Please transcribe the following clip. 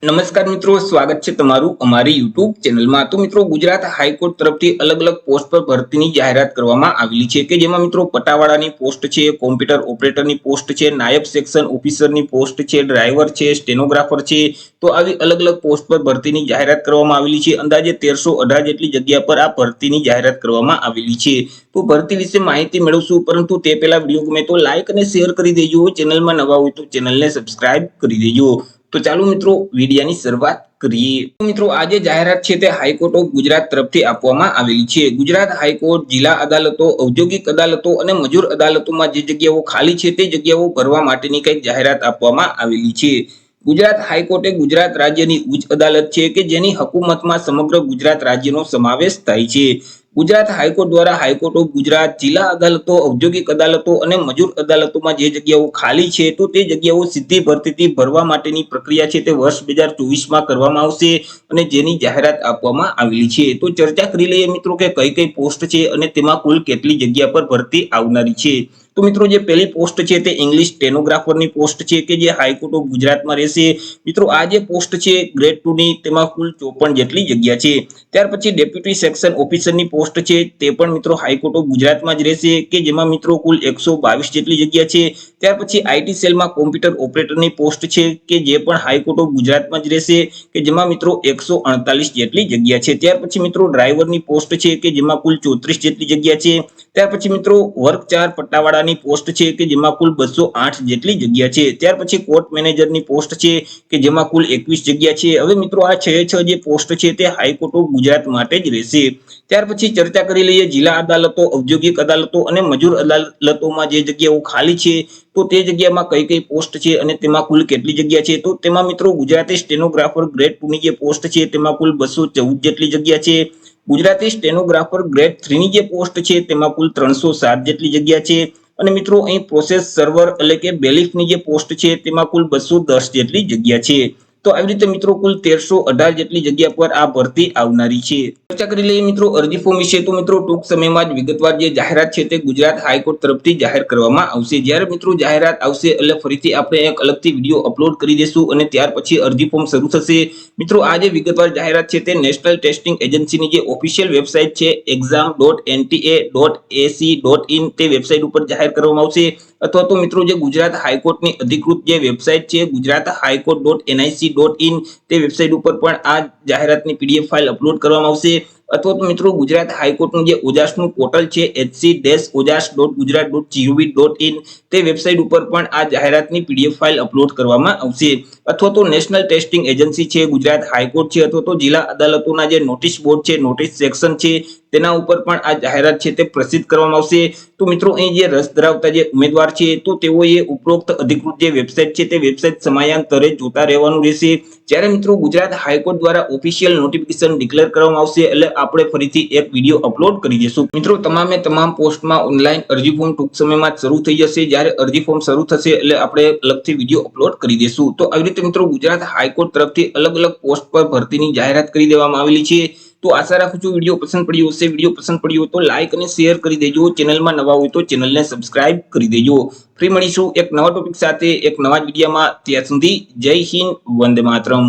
નમસ્કાર મિત્રો, સ્વાગત છે તમારું અમારી યુટ્યુબ ચેનલમાં। તો મિત્રો, ગુજરાત હાઈકોર્ટ તરફથી અલગ અલગ પોસ્ટ પર ભરતીની જાહેરાત કરવામાં આવેલી છે કે જેમાં મિત્રો પટાવાળાની પોસ્ટ છે, કોમ્પ્યુટર ઓપરેટરની પોસ્ટ છે, નાયબ સેક્શન ઓફિસરની પોસ્ટ છે, ડ્રાઈવર છે, સ્ટેનોગ્રાફર છે। તો આવી અલગ અલગ પોસ્ટ પર ભરતીની જાહેરાત કરવામાં આવેલી છે। અંદાજે 1318 જેટલી જગ્યા પર આ ભરતીની જાહેરાત કરવામાં આવેલી છે। તો ભરતી વિશે માહિતી મેળવશું, પરંતુ તે પહેલા વિડીયો ગમે તો લાઈક અને શેર કરી દેજો। ચેનલમાં નવા હોય તો ચેનલને સબસ્ક્રાઇબ કરી દેજો। તો ચાલો મિત્રો, વિડિયાની શરૂઆત કરીએ। તો મિત્રો, આ જે જાહેરાત છે તે હાઈકોર્ટ ઓફ ગુજરાત તરફથી આપવામાં આવેલી છે। ગુજરાત હાઈકોર્ટ જિલ્લા અદાલતો, ઔદ્યોગિક અદાલતો અને મજૂર અદાલતોમાં જે જગ્યાઓ ખાલી છે તે જગ્યાઓ ભરવા માટેની કંઈક જાહેરાત આપવામાં આવેલી છે। ગુજરાત હાઈકોર્ટ એ ગુજરાત રાજ્યની ઉચ્ચ અદાલત છે કે જેની હકુમતમાં સમગ્ર ગુજરાત રાજ્યનો સમાવેશ થાય છે। ગુજરાત હાઈકોર્ટ દ્વારા હાઈકોર્ટ ઓફ ગુજરાત, જિલ્લા અદાલતો, ઔદ્યોગિક અદાલતો અને મજૂર અદાલતોમાં જે જગ્યાઓ ખાલી છે તો તે જગ્યાઓ સીધી ભરતીથી ભરવા માટેની પ્રક્રિયા છે તે વર્ષ 2024માં કરવામાં આવશે અને જેની જાહેરાત આપવામાં આવેલી છે। તો ચર્ચા કરી લઈએ મિત્રો કે કઈ કઈ પોસ્ટ છે અને તેમાં કુલ કેટલી જગ્યા પર ભરતી આવનારી છે। તો મિત્રો, જે પહેલી પોસ્ટ છે તે ઇંગ્લિશ સ્ટેનોગ્રાફરની પોસ્ટ છે કે જે હાઈકોર્ટ ઓફ ગુજરાતમાં રહેશે। મિત્રો, આ જે પોસ્ટ છે ગ્રેડ 2 ની, તેમાં કુલ 54 જેટલી જગ્યા છે। ત્યાર પછી ડેપ્યુટી સેક્શન ઓફિસરની પોસ્ટ છે તે પણ મિત્રો હાઈકોર્ટ ઓફ ગુજરાતમાં જ રહેશે કે જેમાં મિત્રો કુલ 122 જેટલી જગ્યા છે। ત્યાર પછી આઈટી સેલમાં કોમ્પ્યુટર ઓપરેટરની પોસ્ટ છે કે જે પણ હાઈકોર્ટ ઓફ ગુજરાતમાં જ રહેશે કે જેમાં મિત્રો 148 જેટલી જગ્યા છે। ત્યાર પછી મિત્રો ડ્રાઈવરની પોસ્ટ છે કે જેમાં કુલ 34 જેટલી જગ્યા છે। ત્યાર પછી મિત્રો વર્ક 4 પટ્ટાવાળાની પોસ્ટ છે કે જેમાં કુલ 208 જેટલી જગ્યા છે। ત્યાર પછી કોર્ટ મેનેજરની પોસ્ટ છે કે જેમાં કુલ 21 જગ્યા છે। હવે મિત્રો, આ 6 જે પોસ્ટ છે તે હાઈકોર્ટ ઓફ ગુજરાત માટે જ રહેશે। ત્યાર પછી ચર્ચા કરી લઈએ જિલ્લા અદાલતો, ઔદ્યોગિક અદાલતો અને મજૂર અદાલતોમાં જે જગ્યાઓ ખાલી છે તો તે જગ્યામાં કઈ કઈ પોસ્ટ છે અને તેમાં કુલ કેટલી જગ્યા છે। તો તેમાં મિત્રો ગુજરાતી સ્ટેનોગ્રાફર ગ્રેડ 2 ની જે પોસ્ટ છે તેમાં કુલ 214 જેટલી જગ્યા છે। ગુજરાતી સ્ટેનોગ્રાફર ગ્રેડ 3 ની જે પોસ્ટ છે તેમાં કુલ 307 જેટલી જગ્યા છે। અને મિત્રો અહીં પ્રોસેસ સર્વર એટલે કે બેલિફની જે પોસ્ટ છે તેમાં કુલ 210 જેટલી જગ્યા છે। તો આવી રીતે મિત્રો કુલ 1318 જેટલી જગ્યા પર આ ભરતી આવનારી છે। ચર્ચા કરી લઈએ મિત્રો અરજી ફોર્મ વિશે। તો મિત્રો ટૂંક સમયમાં જ વિગતવાર જે જાહેરાત છે તે ગુજરાત હાઈકોર્ટ તરફથી જાહેર કરવામાં આવશે। જ્યારે મિત્રો જાહેરાત આવશે એટલે ફરીથી આપણે એક અલગથી વિડીયો અપલોડ કરી દેશું અને ત્યાર પછી અરજી ફોર્મ શરૂ થશે। મિત્રો, આ જે વિગતવાર જાહેરાત છે તે નેશનલ ટેસ્ટિંગ એજન્સીની જે ઓફિશિયલ વેબસાઇટ છે exam.nta.ac.in તે વેબસાઇટ ઉપર જાહેર કરવામાં આવશે, અથવા તો મિત્રો જે ગુજરાત હાઈકોર્ટની અધિકૃત જે વેબસાઇટ છે ગુજરાત હાઈકોર્ટ.nic.in તે વેબસાઇટ ઉપર પણ આ જાહેરાતની પીડીએફ ફાઇલ અપલોડ કરવામાં આવશે, અથવા તો મિત્રો ગુજરાત હાઈકોર્ટનું જે ઓજાસનું પોર્ટલ છે hc-ojas.gujarat.gov.in તે વેબસાઇટ ઉપર પણ આ જાહેરાતની પીડીએફ ફાઇલ અપલોડ કરવામાં આવશે, અથવા તો નેશનલ ટેસ્ટિંગ એજન્સી છે ગુજરાત હાઈકોર્ટ છે અથવા તો જિલ્લા અદાલતોના જે નોટિસ બોર્ડ છે, નોટિસ સેક્શન છે તેના ઉપર પણ આ જાહેરાત છે તે પ્રસિદ્ધ કરવામાં આવશે। તો મિત્રો અહીં જે રસ ધરાવતા જે ઉમેદવાર છે તો તેઓએ ઉપરોક્ત અધિકૃત જે વેબસાઇટ છે તે વેબસાઇટ સમયાંતરે જોતા રહેવાનું રહેશે। જ્યારે મિત્રો ગુજરાત હાઈકોર્ટ દ્વારા ઓફિશિયલ નોટિફિકેશન ડિક્લેર કરવામાં આવશે એટલે આપણે ફરીથી એક વિડીયો અપલોડ કરી દેશું। મિત્રો, તમામ પોસ્ટમાં ઓનલાઈન અરજી ફોર્મ ટૂંક સમયમાં શરૂ થઈ જશે। જ્યારે અરજી ફોર્મ શરૂ થશે એટલે આપણે અલગથી વિડીયો અપલોડ કરી દેશું। તો આવી રીતે મિત્રો ગુજરાત હાઈકોર્ટ તરફથી અલગ અલગ પોસ્ટ પર ભરતીની જાહેરાત કરી દેવામાં આવેલી છે। તો આશા રાખું છું વિડીયો પસંદ પડ્યો હશે। વિડીયો પસંદ પડ્યો તો લાઈક અને શેર કરી દેજો। ચેનલમાં નવા હોય તો ચેનલને સબસ્ક્રાઇબ કરી દેજો। ફરી મળીશું એક નવા ટોપિક સાથે એક નવા વિડીયોમાં। ત્યાં સુધી જય હિન્દ, વંદે માતરમ।